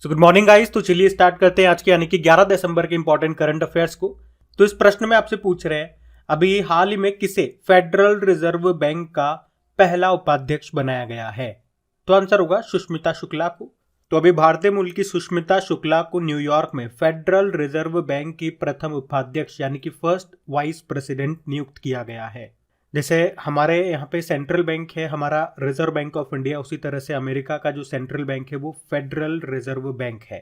Good morning guys. तो चलिए start करते हैं आज के यानी कि 11 दिसंबर के इंपॉर्टेंट करंट अफेयर्स को। तो इस प्रश्न में आपसे पूछ रहे हैं अभी हाल ही में किसे फेडरल रिजर्व बैंक का पहला उपाध्यक्ष बनाया गया है। तो आंसर होगा सुष्मिता शुक्ला को। तो अभी भारतीय मूल की सुष्मिता शुक्ला को न्यूयॉर्क में फेडरल रिजर्व बैंक की प्रथम उपाध्यक्ष यानी कि फर्स्ट वाइस प्रेसिडेंट नियुक्त किया गया है। जैसे हमारे यहाँ पे सेंट्रल बैंक है हमारा रिजर्व बैंक ऑफ इंडिया, उसी तरह से अमेरिका का जो सेंट्रल बैंक है वो फेडरल रिजर्व बैंक है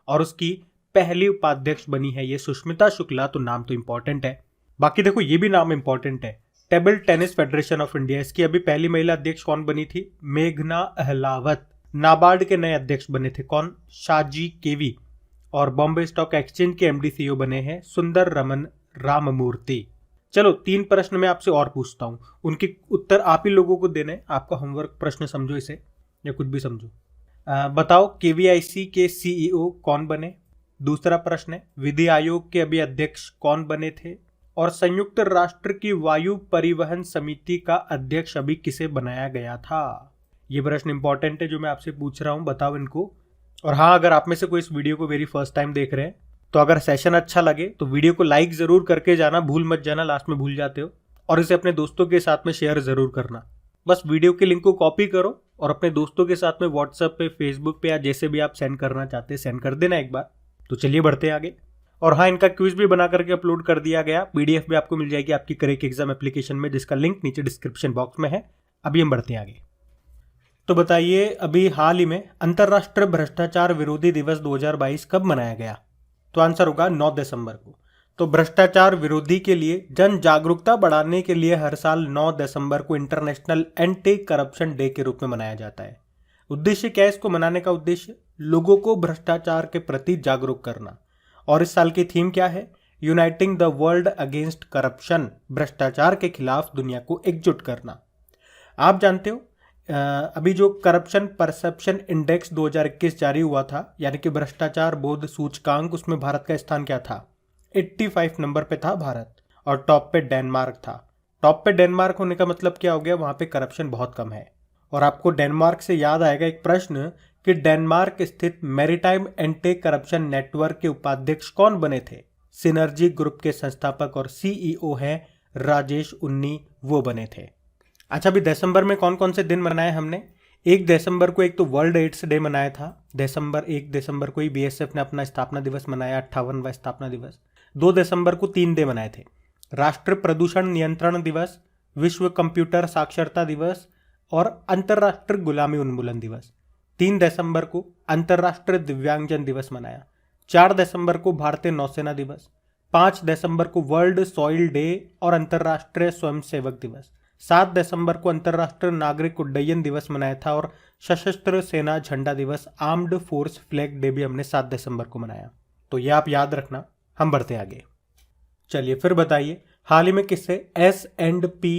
और उसकी पहली उपाध्यक्ष बनी है ये सुष्मिता शुक्ला। तो नाम तो इंपॉर्टेंट है। बाकी देखो ये भी नाम इंपॉर्टेंट है, table tennis federation of India, इसकी अभी पहली महिला अध्यक्ष कौन बनी थी? मेघना अहलावत। नाबार्ड के नए अध्यक्ष बने थे कौन? शाजी केवी। और बॉम्बे स्टॉक एक्सचेंज के एमडी सीईओ बने हैं सुंदर रमन राममूर्ति। चलो 3 प्रश्न मैं आपसे और पूछता हूं, उनके उत्तर आप ही लोगों को देने। आपका होमवर्क प्रश्न समझो इसे या कुछ भी समझो। बताओ केवीआईसी के सीईओ कौन बने? दूसरा प्रश्न है विधि आयोग के अभी अध्यक्ष कौन बने थे? और संयुक्त राष्ट्र की वायु परिवहन समिति का अध्यक्ष अभी किसे बनाया गया था? ये प्रश्न इंपॉर्टेंट है जो मैं आपसे पूछ रहा हूं, बताओ इनको। और हाँ, अगर आप में से कोई इस वीडियो को वेरी फर्स्ट टाइम देख रहे हैं तो अगर सेशन अच्छा लगे तो वीडियो को लाइक जरूर करके जाना, भूल मत जाना, लास्ट में भूल जाते हो। और इसे अपने दोस्तों के साथ में शेयर जरूर करना। बस वीडियो के लिंक को कॉपी करो और अपने दोस्तों के साथ में व्हाट्सएप पे, फेसबुक पे या जैसे भी आप सेंड करना चाहते हैं सेंड कर देना एक बार। तो चलिए बढ़ते हैं आगे। और हाँ, इनका क्विज भी बना करके अपलोड कर दिया गया, पीडीएफ भी आपको मिल जाएगी आपकी करेक्ट एग्जाम एप्लीकेशन में, जिसका लिंक नीचे डिस्क्रिप्शन बॉक्स में है। अभी हम बढ़ते हैं आगे। तो बताइए अभी हाल ही में अंतर्राष्ट्रीय भ्रष्टाचार विरोधी दिवस 2022 कब मनाया गया? तो आंसर होगा 9 दिसंबर को। तो भ्रष्टाचार विरोधी के लिए जन जागरूकता बढ़ाने के लिए हर साल 9 दिसंबर को इंटरनेशनल एंटी करप्शन डे के रूप में मनाया जाता है। उद्देश्य क्या है इसको मनाने का? उद्देश्य लोगों को भ्रष्टाचार के प्रति जागरूक करना। और इस साल की थीम क्या है? Uniting the world against corruption, भ्रष्टाचार के खिलाफ दुनिया को एकजुट करना। आप जानते हो अभी जो करप्शन परसेप्शन इंडेक्स 2021 जारी हुआ था यानी कि भ्रष्टाचार बोध सूचकांक, उसमें भारत का स्थान क्या था? 85 नंबर पे था भारत। और टॉप पे डेनमार्क था। टॉप पे डेनमार्क होने का मतलब क्या हो गया? वहां पे करप्शन बहुत कम है। और आपको डेनमार्क से याद आएगा एक प्रश्न कि डेनमार्क स्थित मैरीटाइम एंटी करप्शन नेटवर्क के उपाध्यक्ष कौन बने थे? सिनर्जी ग्रुप के संस्थापक और सीईओ हैं राजेश उन्नी, वो बने थे। अच्छा, अभी दिसंबर में कौन कौन से दिन मनाए हमने? 1 दिसंबर को एक तो वर्ल्ड एड्स डे मनाया था। 1 दिसंबर को ही बीएसएफ ने अपना स्थापना दिवस मनाया, 58वां स्थापना दिवस। 2 दिसंबर को 3 डे मनाए थे, राष्ट्रीय प्रदूषण नियंत्रण दिवस, विश्व कंप्यूटर साक्षरता दिवस और अंतर्राष्ट्रीय गुलामी उन्मूलन दिवस। 3 दिसंबर को अंतर्राष्ट्रीय दिव्यांगजन दिवस मनाया। 4 दिसंबर को भारतीय नौसेना दिवस। 5 दिसंबर को वर्ल्ड सॉइल डे और अंतर्राष्ट्रीय स्वयंसेवक दिवस। 7 दिसंबर को अंतर्राष्ट्रीय नागरिक उड्डयन दिवस मनाया था और सशस्त्र सेना झंडा दिवस, आर्म्ड फोर्स फ्लैग डे भी हमने 7 दिसंबर को मनाया। तो ये आप याद रखना। हम बढ़ते आगे। चलिए फिर बताइए हाल ही में किसे S&P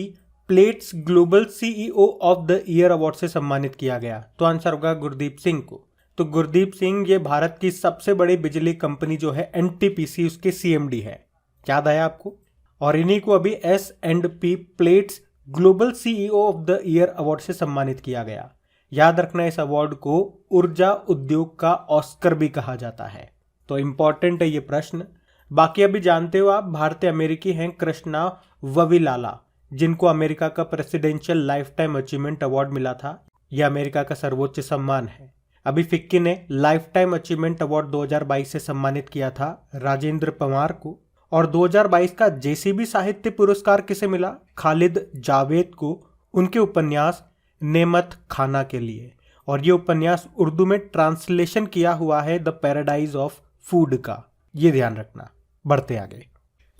plates global CEO of the year award से सम्मानित किया गया? तो आंसर होगा गुरदीप सिंह को। तो गुरदीप सिंह ये भारत की सबसे बड़ी बिजली कंपनी जो है NTPC, उसके CMD है। याद आया आपको? और इन्हीं को अभी S&P plates global CEO of the year award से सम्मानित किया गया। याद रखना इस अवार्ड को ऊर्जा उद्योग का ऑस्कर भी कहा जाता है। तो इंपॉर्टेंट है ये प्रश्न। बाकी अभी जानते हो आप भारतीय अमेरिकी हैं कृष्णा वविलाला, जिनको अमेरिका का presidential life time achievement award मिला था। यह अमेरिका का सर्वोच्च सम्मान है। अभी फिक्की ने लाइफ टाइम अचीवमेंट अवार्ड 2022 से सम्मानित किया था राजेंद्र पवार को। और 2022 का जेसीबी साहित्य पुरस्कार किसे मिला? खालिद जावेद को, उनके उपन्यास नेमत खाना के लिए। और ये उपन्यास उर्दू में ट्रांसलेशन किया हुआ है द पैराडाइज ऑफ फूड का, ये ध्यान रखना। बढ़ते आगे।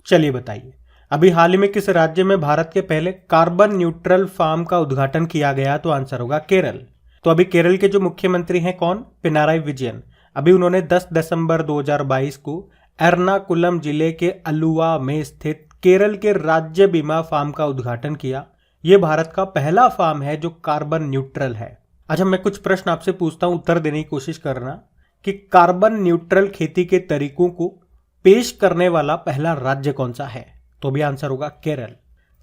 चलिए बताइए अभी हाल ही में किस राज्य में भारत के पहले कार्बन न्यूट्रल फार्म का उद्घाटन किया गया? तो आंसर होगा केरल। तो अभी केरल के जो मुख्यमंत्री हैं कौन? पिनाराई विजयन। अभी उन्होंने 10 दिसंबर 2022 को एर्नाकुलम जिले के अलुवा में स्थित केरल के राज्य बीमा फार्म का उद्घाटन किया। यह भारत का पहला फार्म है जो कार्बन न्यूट्रल है। अच्छा, मैं कुछ प्रश्न आपसे पूछता हूं, उत्तर देने की कोशिश करना कि कार्बन न्यूट्रल खेती के तरीकों को पेश करने वाला पहला राज्य कौन सा है? तो भी आंसर होगा केरल।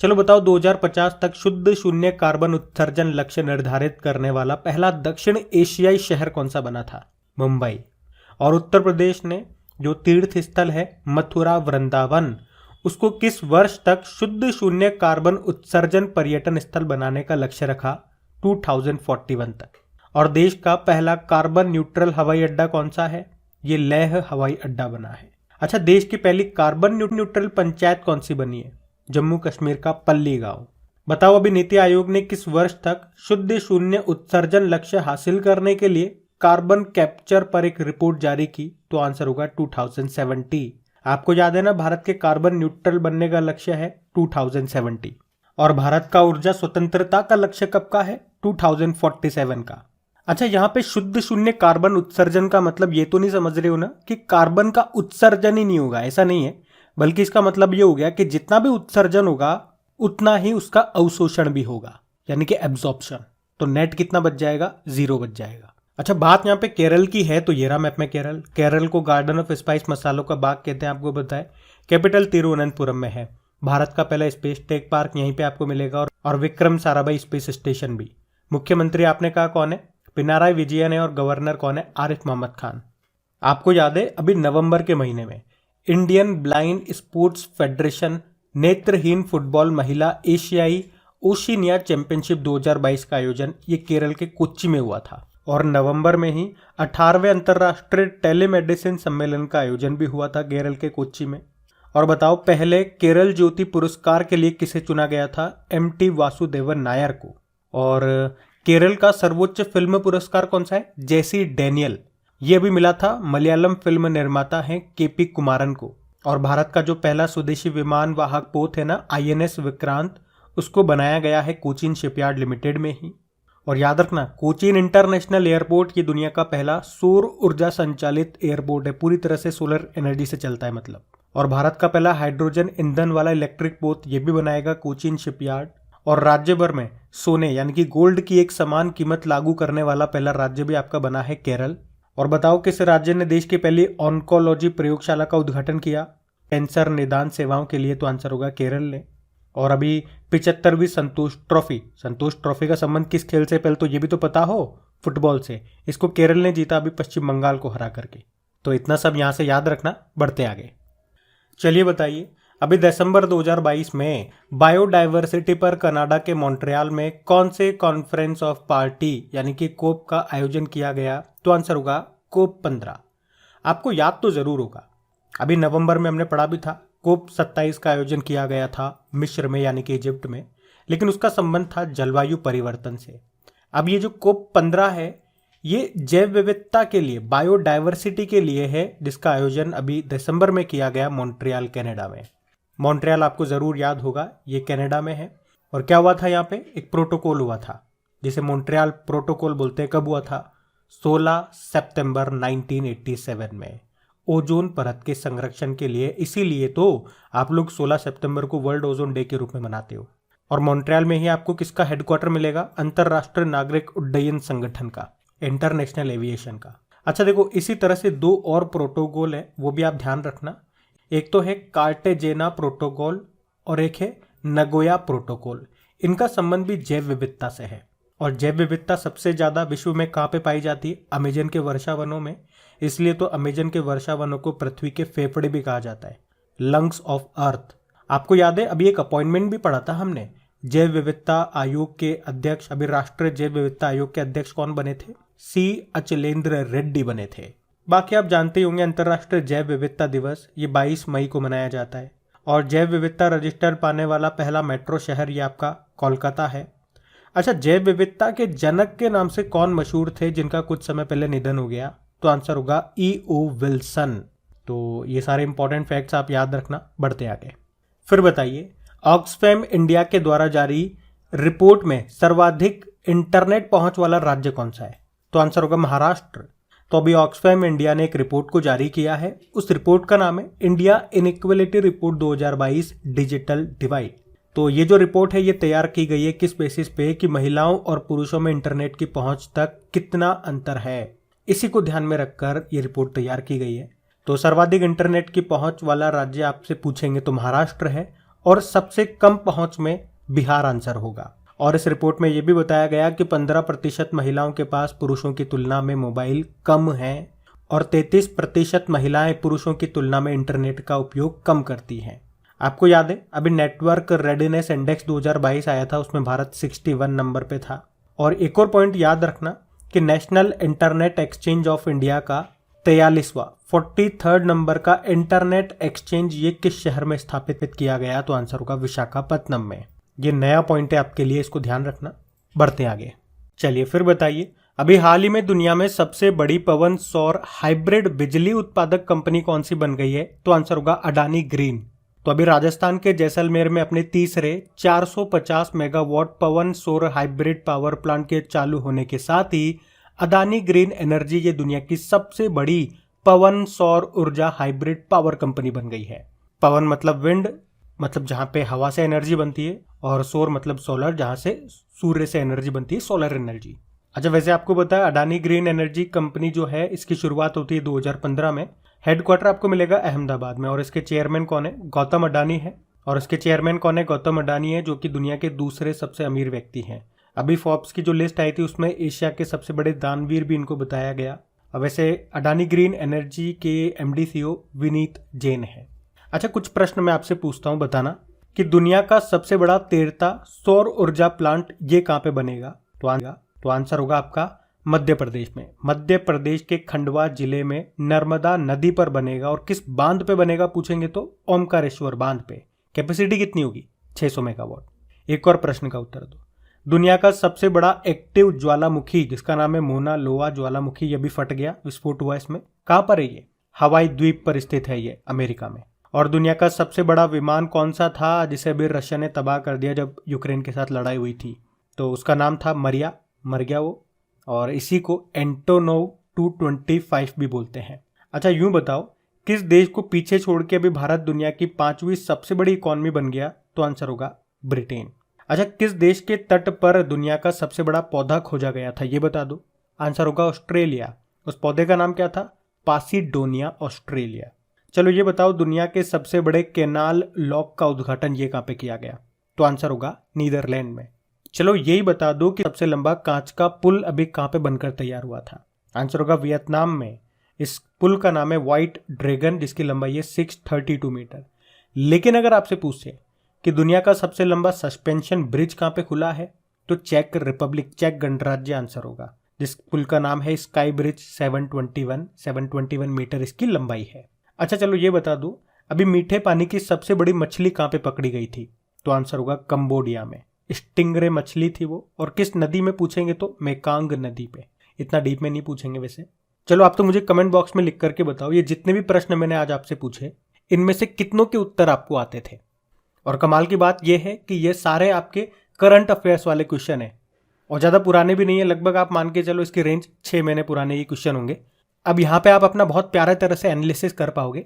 चलो बताओ 2050 तक शुद्ध शून्य कार्बन उत्सर्जन लक्ष्य निर्धारित करने वाला पहला दक्षिण एशियाई शहर कौन सा बना था? मुंबई। और उत्तर प्रदेश ने जो तीर्थ स्थल है मथुरा वृंदावन, उसको किस वर्ष तक शुद्ध शून्य कार्बन उत्सर्जन पर्यटन स्थल बनाने का लक्ष्य रखा? 2041 तक। और देश का पहला कार्बन न्यूट्रल हवाई अड्डा कौन सा है? ये लेह हवाई अड्डा बना है। अच्छा, देश की पहली कार्बन न्यूट्रल पंचायत कौन सी बनी है? जम्मू कश्मीर का पल्ली गांव। बताओ अभी नीति आयोग ने किस वर्ष तक शुद्ध शून्य उत्सर्जन लक्ष्य हासिल करने के लिए कार्बन कैप्चर पर एक रिपोर्ट जारी की? तो आंसर होगा 2070। आपको याद है ना, भारत के कार्बन न्यूट्रल बनने का लक्ष्य है 2070। और भारत का ऊर्जा स्वतंत्रता का लक्ष्य कब का है? 2047 का। अच्छा, यहाँ पे शुद्ध शून्य कार्बन उत्सर्जन का मतलब ये तो नहीं समझ रहे हो ना कि कार्बन का उत्सर्जन ही नहीं होगा, ऐसा नहीं है, बल्कि इसका मतलब ये हो गया कि जितना भी उत्सर्जन होगा उतना ही उसका अवशोषण भी होगा, यानी कि एब्जॉर्प्शन। तो नेट कितना बच जाएगा? 0 बच जाएगा। अच्छा, बात यहाँ पे केरल की है, तो ये रहा मैप में केरल। केरल को गार्डन ऑफ स्पाइस मसालों का बाग कहते हैं, आपको बताए। कैपिटल तिरुवनंतपुरम में है। भारत का पहला स्पेस टेक पार्क यहीं पे आपको मिलेगा, और विक्रम साराभाई स्पेस स्टेशन भी। मुख्यमंत्री आपने कहा कौन है? पिनाराई विजयन है। और गवर्नर कौन है? आरिफ मोहम्मद खान। आपको याद है अभी नवंबर के महीने में इंडियन ब्लाइंड स्पोर्ट्स फेडरेशन नेत्रहीन फुटबॉल महिला एशियाई ओशिनिया चैंपियनशिप 2022 का आयोजन ये केरल के कोच्चि में हुआ था। और नवंबर में ही 18वें अंतर्राष्ट्रीय टेलीमेडिसिन सम्मेलन का आयोजन भी हुआ था केरल के कोच्चि में। और बताओ पहले केरल ज्योति पुरस्कार के लिए किसे चुना गया था? MT वासुदेवन नायर को। और केरल का सर्वोच्च फिल्म पुरस्कार कौन सा है? जेसी डैनियल। ये भी मिला था मलयालम फिल्म निर्माता हैं KP कुमारन को। और भारत का जो पहला स्वदेशी विमान वाहक पोत है ना INS विक्रांत, उसको बनाया गया है कोचीन शिपयार्ड लिमिटेड में ही। और याद रखना, कोचीन इंटरनेशनल एयरपोर्ट ये दुनिया का पहला सौर ऊर्जा संचालित एयरपोर्ट है, पूरी तरह से सोलर एनर्जी से चलता है मतलब। और भारत का पहला हाइड्रोजन ईंधन वाला इलेक्ट्रिक पोत ये भी बनाएगा कोचीन शिपयार्ड। और राज्य भर में सोने यानी कि गोल्ड की एक समान कीमत लागू करने वाला पहला राज्य भी आपका बना है केरल। और बताओ किस राज्य ने देश की पहली ऑन्कोलॉजी प्रयोगशाला का उद्घाटन किया कैंसर निदान सेवाओं के लिए? तो आंसर होगा केरल ने। और अभी 75वीं संतोष ट्रॉफी का संबंध किस खेल से? पहले तो ये भी तो पता हो, फुटबॉल से। इसको केरल ने जीता अभी पश्चिम बंगाल को हरा करके। तो इतना सब यहां से याद रखना, बढ़ते आगे। चलिए बताइए, अभी दिसंबर 2022 में बायोडाइवर्सिटी पर कनाडा के मॉन्ट्रियल में कौन से कॉन्फ्रेंस ऑफ पार्टी यानी कि कोप का आयोजन किया गया? तो आंसर होगा कोप 15। आपको याद तो जरूर होगा, अभी नवंबर में हमने पढ़ा भी था, कोप 27 का आयोजन किया गया था मिस्र में यानी कि इजिप्ट में, लेकिन उसका संबंध था जलवायु परिवर्तन से। अब ये जो कोप 15 है ये जैव विविधता के लिए, बायोडाइवर्सिटी के लिए है, जिसका आयोजन अभी दिसंबर में किया गया मॉन्ट्रियल कनाडा में। मॉन्ट्रियल आपको जरूर याद होगा, ये कनाडा में है। और क्या हुआ था यहाँ पे? एक प्रोटोकॉल हुआ था जिसे मॉन्ट्रियल प्रोटोकॉल बोलते हैं। कब हुआ था? 16 सितंबर 1987 में, ओजोन परत के संरक्षण के लिए। इसीलिए तो आप लोग 16 सितंबर को वर्ल्ड ओजोन डे के रूप में मनाते हो। और मॉन्ट्रियल में ही आपको किसका हेडक्वार्टर मिलेगा? अंतरराष्ट्रीय नागरिक उड्डयन संगठन का, इंटरनेशनल एविएशन का। अच्छा देखो, इसी तरह से 2 और प्रोटोकॉल है, वो भी आप ध्यान रखना। एक तो है कार्टेजेना प्रोटोकॉल और एक है नगोया प्रोटोकॉल। इनका संबंध भी जैव विविधता से है। और जैव विविधता सबसे ज्यादा विश्व में कहाँ पे पाई जाती है? अमेजन के वर्षा वनों में। इसलिए तो अमेजन के वर्षा वनों को पृथ्वी के फेफड़े भी कहा जाता है, लंग्स ऑफ अर्थ। आपको याद है अभी एक अपॉइंटमेंट भी पढ़ा था हमने, जैव विविधता आयोग के अध्यक्ष, अभी राष्ट्रीय जैव विविधता आयोग के अध्यक्ष कौन बने थे? C अचलेंद्र रेड्डी बने थे। बाकी आप जानते ही होंगे अंतर्राष्ट्रीय जैव विविधता दिवस ये 22 मई को मनाया जाता है। और जैव विविधता रजिस्टर पाने वाला पहला मेट्रो शहर ये आपका कोलकाता है। अच्छा, जैव विविधता के जनक के नाम से कौन मशहूर थे जिनका कुछ समय पहले निधन हो गया? तो आंसर होगा E.O. विल्सन। तो ये सारे इंपॉर्टेंट फैक्ट्स आप याद रखना, बढ़ते आगे। फिर बताइए, ऑक्सफैम इंडिया के द्वारा जारी रिपोर्ट में सर्वाधिक इंटरनेट पहुंच वाला राज्य कौन सा है? तो आंसर होगा महाराष्ट्र। तो अभी ऑक्सफैम इंडिया ने एक रिपोर्ट को जारी किया है, उस रिपोर्ट का नाम है India inequality report 2022 digital divide. तो ये जो रिपोर्ट है ये तैयार की गई है किस बेसिस पे कि महिलाओं और पुरुषों में इंटरनेट की पहुंच तक कितना अंतर है, इसी को ध्यान में रखकर ये रिपोर्ट तैयार की गई है। तो सर्वाधिक इंटरनेट की पहुंच वाला राज्य आपसे पूछेंगे तो महाराष्ट्र है, और सबसे कम पहुंच में बिहार आंसर होगा। और इस रिपोर्ट में यह भी बताया गया कि 15% महिलाओं के पास पुरुषों की तुलना में मोबाइल कम है, और 33% महिलाएं पुरुषों की तुलना में इंटरनेट का उपयोग कम करती हैं। आपको याद है अभी नेटवर्क रेडीनेस इंडेक्स 2022 आया था, उसमें भारत 61 नंबर पे था। और एक और पॉइंट याद रखना कि national internet exchange of India का 43वां 43rd नंबर का इंटरनेट एक्सचेंज ये किस शहर में स्थापित किया गया, तो आंसर होगा विशाखापत्तनम में। ये नया पॉइंट है आपके लिए, इसको ध्यान रखना। बढ़ते आगे, चलिए फिर बताइए अभी हाल ही में दुनिया में सबसे बड़ी पवन सौर हाइब्रिड बिजली उत्पादक कंपनी कौन सी बन गई है, तो आंसर होगा अडानी ग्रीन। तो अभी राजस्थान के जैसलमेर में अपने तीसरे 450 मेगावाट पवन सौर हाइब्रिड पावर प्लांट के चालू होने के साथ ही अडानी ग्रीन एनर्जी ये दुनिया की सबसे बड़ी पवन सौर ऊर्जा हाइब्रिड पावर कंपनी बन गई है। पवन मतलब विंड, मतलब जहां पे हवा से एनर्जी बनती है, और सौर मतलब सोलर, जहां से सूर्य से एनर्जी बनती है, सोलर एनर्जी। अच्छा, वैसे आपको पता है अडानी ग्रीन एनर्जी कंपनी जो है इसकी शुरुआत होती है 2015 में। हेडक्वार्टर आपको मिलेगा अहमदाबाद में, और इसके चेयरमैन कौन है, गौतम अडानी है। और इसके चेयरमैन कौन है, गौतम अडानी है, जो कि दुनिया के दूसरे सबसे अमीर व्यक्ति हैं। अभी फोर्ब्स की जो लिस्ट आई थी उसमें एशिया के सबसे बड़े दानवीर भी इनको बताया गया। अब वैसे अडानी ग्रीन एनर्जी के एमडी सीईओ विनीत जैन है। अच्छा, कुछ प्रश्न मैं आपसे पूछता हूं, बताना कि दुनिया का सबसे बड़ा तैरता सौर ऊर्जा प्लांट ये कहां पे बनेगा, तो आंसर होगा आपका मध्य प्रदेश में। मध्य प्रदेश के खंडवा जिले में नर्मदा नदी पर बनेगा। और किस बांध पे बनेगा पूछेंगे तो ओमकारेश्वर बांध पे। कैपेसिटी कितनी होगी, 600 मेगावाट। एक और प्रश्न का उत्तर दो। दुनिया का सबसे बड़ा एक्टिव ज्वालामुखी जिसका नाम है मोना लोआ ज्वालामुखी, ये भी फट गया, विस्फोट हुआ इसमें। कहां पर है ये, हवाई द्वीप पर स्थित है ये, अमेरिका में। और दुनिया का सबसे बड़ा विमान कौन सा था जिसे अभी रशिया ने तबाह कर दिया जब यूक्रेन के साथ लड़ाई हुई थी, तो उसका नाम था मरिया, मर गया वो। और इसी को एंटोनोव 225 भी बोलते हैं। अच्छा, यूं बताओ किस देश को पीछे छोड़ के अभी भारत दुनिया की 5वीं सबसे बड़ी इकॉनमी बन गया, तो आंसर होगा ब्रिटेन। अच्छा, किस देश के तट पर दुनिया का सबसे बड़ा पौधा खोजा गया था, ये बता दो, आंसर होगा ऑस्ट्रेलिया। उस पौधे का नाम क्या था, पासिडोनिया ऑस्ट्रेलिया। चलो ये बताओ दुनिया के सबसे बड़े कैनाल लॉक का उद्घाटन ये कहां पे किया गया, तो आंसर होगा नीदरलैंड में। चलो यही बता दो कि सबसे लंबा कांच का पुल अभी कहां पे बनकर तैयार हुआ था, आंसर होगा वियतनाम में। इस पुल का नाम है व्हाइट ड्रैगन, जिसकी लंबाई है 632 मीटर। लेकिन अगर आपसे पूछे कि दुनिया का सबसे लंबा सस्पेंशन ब्रिज कहां पे खुला है, तो चेक रिपब्लिक, चेक गणराज्य आंसर होगा, जिस पुल का नाम है स्काई ब्रिज। 721 मीटर इसकी लंबाई है। अच्छा, चलो ये बता दो अभी मीठे पानी की सबसे बड़ी मछली कहां पे पकड़ी गई थी, तो आंसर होगा कंबोडिया में। स्टिंगरे मछली थी वो। और किस नदी में पूछेंगे तो मेकांग नदी पे। इतना डीप में नहीं पूछेंगे वैसे। चलो आप तो मुझे कमेंट बॉक्स में लिख करके बताओ ये जितने भी प्रश्न मैंने आज आपसे पूछे इनमें से कितनों के उत्तर आपको आते थे। और कमाल की बात यह है कि ये सारे आपके करंट अफेयर्स वाले क्वेश्चन है, और ज्यादा पुराने भी नहीं है। लगभग आप मान के चलो इसकी रेंज 6 महीने पुराने ये क्वेश्चन होंगे। अब यहाँ पे आप अपना बहुत प्यारे तरह से एनालिसिस कर पाओगे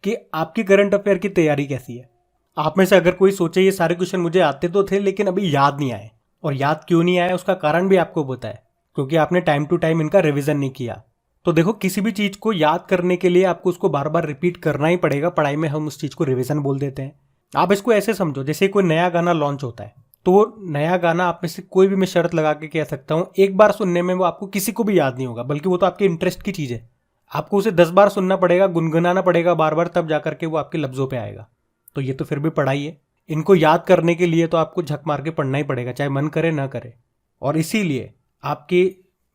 कि आपकी करंट अफेयर की तैयारी कैसी है। आप में से अगर कोई सोचे ये सारे क्वेश्चन मुझे आते तो थे लेकिन अभी याद नहीं आए, और याद क्यों नहीं आए उसका कारण भी आपको पता है, क्योंकि आपने टाइम टू टाइम इनका रिवीजन नहीं किया। तो देखो, किसी भी चीज को याद करने के लिए आपको उसको बार बार रिपीट करना ही पड़ेगा। पढ़ाई में हम उस चीज को रिवीजन बोल देते हैं। आप इसको ऐसे समझो जैसे कोई नया गाना लॉन्च होता है, तो वो नया गाना आप में से कोई भी मैं शर्त लगा के कह सकता हूँ एक बार सुनने में वो आपको किसी को भी याद नहीं होगा, बल्कि वो तो आपके इंटरेस्ट की चीज है। आपको उसे 10 बार सुनना पड़ेगा, गुनगुनाना पड़ेगा बार बार, तब जाकर के वो आपके लफ्जों पे आएगा। तो ये तो फिर भी पढ़ाई है। इनको याद करने के लिए तो आपको झक मार के पढ़ना ही पड़ेगा, चाहे मन करे ना करे। और इसीलिए आपकी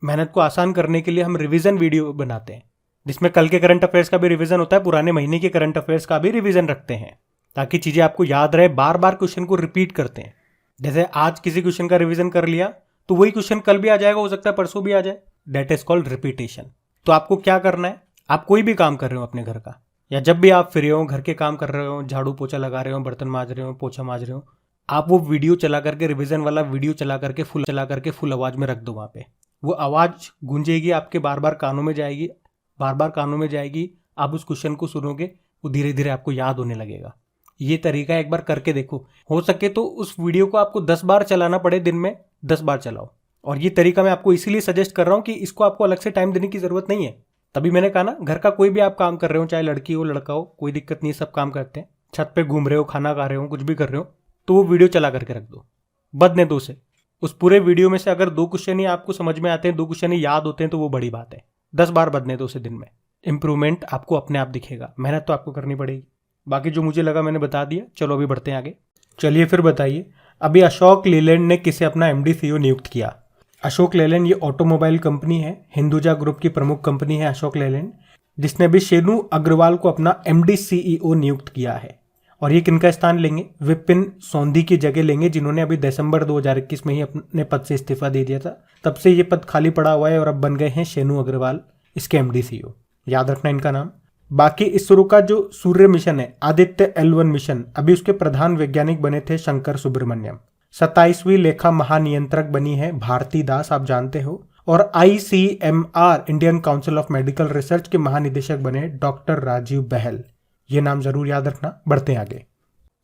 मेहनत को आसान करने के लिए हम रिवीजन वीडियो बनाते हैं, जिसमें कल के करंट अफेयर्स का भी रिवीजन होता है, पुराने महीने के करंट अफेयर्स का भी रिवीजन रखते हैं, ताकि चीजें आपको याद रहे। बार बार क्वेश्चन को रिपीट करते हैं। जैसे आज किसी क्वेश्चन का रिवीजन कर लिया तो वही क्वेश्चन कल भी आ जाएगा, हो सकता है परसों भी आ जाए। That is called repetition. तो आपको क्या करना है, आप कोई भी काम कर रहे हो अपने घर का, या जब भी आप फ्री हो, घर के काम कर रहे हो, झाड़ू पोछा लगा रहे हो, बर्तन मांज रहे हो, पोछा मांज रहे हो, आप वो वीडियो चला करके, रिवीजन वाला वीडियो चला करके फुल आवाज में रख दो। वहां पे वो आवाज गूंजेगी, आपके बार बार कानों में जाएगी, बार बार कानों में जाएगी। आप उस क्वेश्चन को सुनोगे, वो धीरे धीरे आपको याद होने लगेगा। ये तरीका एक बार करके देखो। हो सके तो उस वीडियो को आपको 10 बार चलाना पड़े, दिन में 10 बार चलाओ। और ये तरीका मैं आपको इसीलिए सजेस्ट कर रहा हूं कि इसको आपको अलग से टाइम देने की जरूरत नहीं है। तभी मैंने कहा ना, घर का कोई भी आप काम कर रहे हो, चाहे लड़की हो लड़का हो, कोई दिक्कत नहीं, सब काम करते हैं। छत पे घूम रहे हो, खाना खा रहे हो, कुछ भी कर रहे हो, तो वो वीडियो चला करके रख दो बदने 2 से। उस पूरे वीडियो में से अगर 2 क्वेश्चन ही आपको समझ में आते हैं, 2 क्वेश्चन ही याद होते हैं, तो वो बड़ी बात है। 10 बार बदने 2 से दिन में। इम्प्रूवमेंट आपको अपने आप दिखेगा, मेहनत तो आपको करनी पड़ेगी। बाकी जो मुझे लगा मैंने बता दिया। चलो अभी बढ़ते हैं आगे। चलिए फिर बताइए, अभी अशोक लेलैंड ने किसे अपना एमडी सीईओ नियुक्त किया? अशोक लेलैंड ये ऑटोमोबाइल कंपनी है, हिंदुजा ग्रुप की प्रमुख कंपनी है अशोक लेलैंड, जिसने अभी शेनु अग्रवाल को अपना एमडी सीईओ नियुक्त किया है। और ये किनका स्थान लेंगे? विपिन सौंधी की जगह लेंगे, जिन्होंने अभी दिसंबर 2021 में ही अपने पद से इस्तीफा दे दिया था। तब से ये पद खाली पड़ा हुआ है और अब बन गए हैं शेनु अग्रवाल इसके एमडी सीईओ। याद रखना इनका नाम। बाकी इसरो का जो सूर्य मिशन है, आदित्य L1 मिशन, अभी उसके प्रधान वैज्ञानिक बने थे शंकर सुब्रमण्यम। 27वीं लेखा महानियंत्रक बनी है भारती दास, आप जानते हो। और ICMR Indian council of medical research के महानिदेशक बने डॉक्टर राजीव बहल। ये नाम जरूर याद रखना। बढ़ते हैं आगे।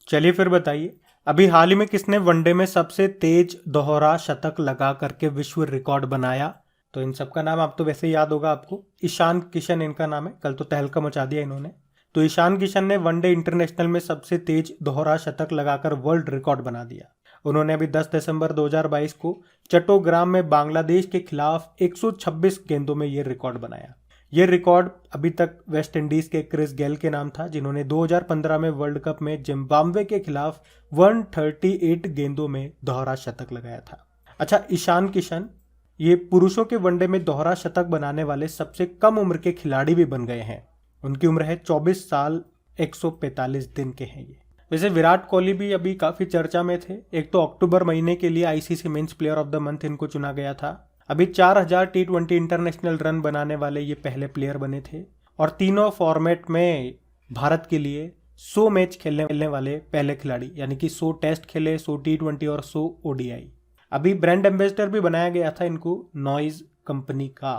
चलिए फिर बताइए, अभी हाल ही में किसने वनडे में सबसे तेज दोहरा शतक लगा करके विश्व रिकॉर्ड बनाया? तो इन सबका नाम आप तो वैसे याद होगा आपको, ईशान किशन इनका नाम है। कल तो तहलका मचा दिया इन्होंने। तो ईशान किशन ने वनडे इंटरनेशनल में सबसे तेज दोहरा शतक लगाकर वर्ल्ड रिकॉर्ड बना दिया। उन्होंने अभी 10 दिसंबर 2022 को चट्टोग्राम में बांग्लादेश के खिलाफ 126 गेंदों में ये रिकॉर्ड बनाया। ये रिकॉर्ड अभी तक वेस्ट इंडीज के क्रिस गेल के नाम था, जिन्होंने 2015 में वर्ल्ड कप में जिम्बाब्वे के खिलाफ 138 गेंदों में दोहरा शतक लगाया था। अच्छा, ईशान किशन ये पुरुषों के वनडे में दोहरा शतक बनाने वाले सबसे कम उम्र के खिलाड़ी भी बन गए हैं। उनकी उम्र है 24 साल 145 दिन के हैं ये। वैसे विराट कोहली भी अभी काफी चर्चा में थे। एक तो अक्टूबर महीने के लिए ICC men's player of the month इनको चुना गया था। अभी 4000 T20 इंटरनेशनल रन बनाने वाले ये पहले प्लेयर बने थे और तीनों फॉर्मेट में भारत के लिए 100 मैच खेलने वाले पहले खिलाड़ी, यानी कि 100 टेस्ट खेले, 100 T20 और 100 ODI। अभी ब्रांड एम्बेसडर भी बनाया गया था इनको नॉइज कंपनी का,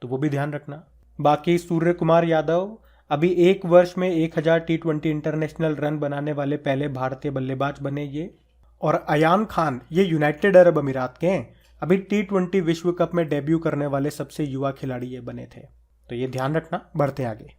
तो वो भी ध्यान रखना। बाकी सूर्य कुमार यादव अभी एक वर्ष में 1000 T20 इंटरनेशनल रन बनाने वाले पहले भारतीय बल्लेबाज बने ये। और अयान खान ये यूनाइटेड अरब अमीरात के हैं, अभी T20 विश्व कप में डेब्यू करने वाले सबसे युवा खिलाड़ी ये बने थे। तो ये ध्यान रखना। बढ़ते आगे।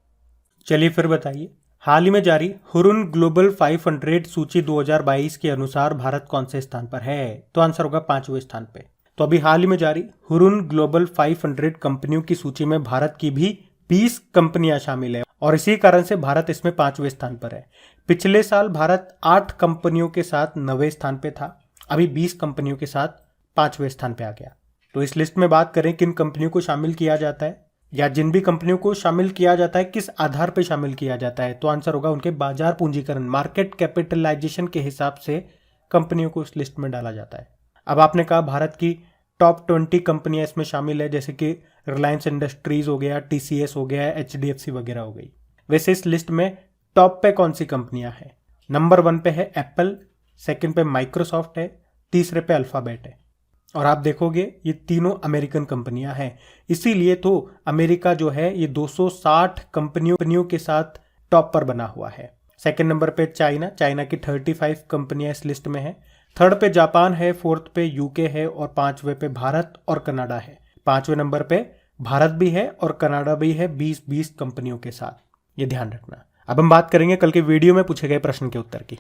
चलिए फिर बताइए, हाल ही में जारी हुरुन ग्लोबल 500 सूची 2022 के अनुसार भारत कौन से स्थान पर है? तो आंसर होगा 5वें स्थान पे। तो अभी हाल ही में जारी हुरुन ग्लोबल 500 कंपनियों की सूची में भारत की भी 20 कंपनियां शामिल है और इसी कारण से भारत इसमें 5वें स्थान पर है। पिछले साल भारत 8 कंपनियों के साथ 9वें स्थान पे था, अभी 20 कंपनियों के साथ 5वें स्थान पे आ गया। तो इस लिस्ट में बात करें किन कंपनियों को शामिल किया जाता है, या जिन भी कंपनियों को शामिल किया जाता है किस आधार पर शामिल किया जाता है, तो आंसर होगा उनके बाजार पूंजीकरण, मार्केट कैपिटलाइजेशन के हिसाब से कंपनियों को इस लिस्ट में डाला जाता है। अब आपने कहा भारत की टॉप 20 कंपनियां इसमें शामिल है, जैसे कि रिलायंस इंडस्ट्रीज हो गया, TCS हो गया, HDFC वगैरह हो गई। वैसे इस लिस्ट में टॉप पे कौन सी कंपनियां हैं? नंबर 1 पे है एप्पल, सेकंड पे माइक्रोसॉफ्ट है, तीसरे पे अल्फाबेट है। और आप देखोगे ये तीनों अमेरिकन कंपनियां हैं, इसीलिए तो अमेरिका जो है ये 260 कंपनियों के साथ टॉप पर बना हुआ है। सेकंड नंबर पे चाइना की 35 कंपनियां इस लिस्ट में है। थर्ड पे जापान है, फोर्थ पे यूके है और 5वें पे भारत और कनाडा है। 5वें नंबर पे भारत भी है और कनाडा भी है 20-20 कंपनियों के साथ, ये ध्यान रखना। अब हम बात करेंगे कल के वीडियो में पूछे गए प्रश्न के उत्तर की।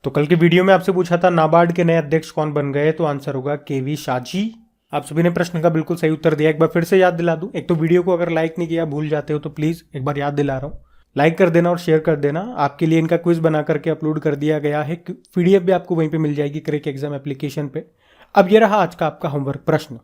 तो कल के वीडियो में आपसे पूछा था नाबार्ड के नए अध्यक्ष कौन बन गए, तो आंसर होगा KV शाजी। आप सभी ने प्रश्न का बिल्कुल सही उत्तर दिया। एक बार फिर से याद दिला दूं, एक तो वीडियो को अगर लाइक नहीं किया, भूल जाते हो, तो प्लीज एक बार याद दिला रहा हूं, लाइक कर देना और शेयर कर देना। आपके लिए इनका क्विज बना करके अपलोड कर दिया गया है, PDF भी आपको वहीं पे मिल जाएगी क्रैक एग्जाम एप्लीकेशन पे। अब ये रहा आज का आपका होमवर्क प्रश्न।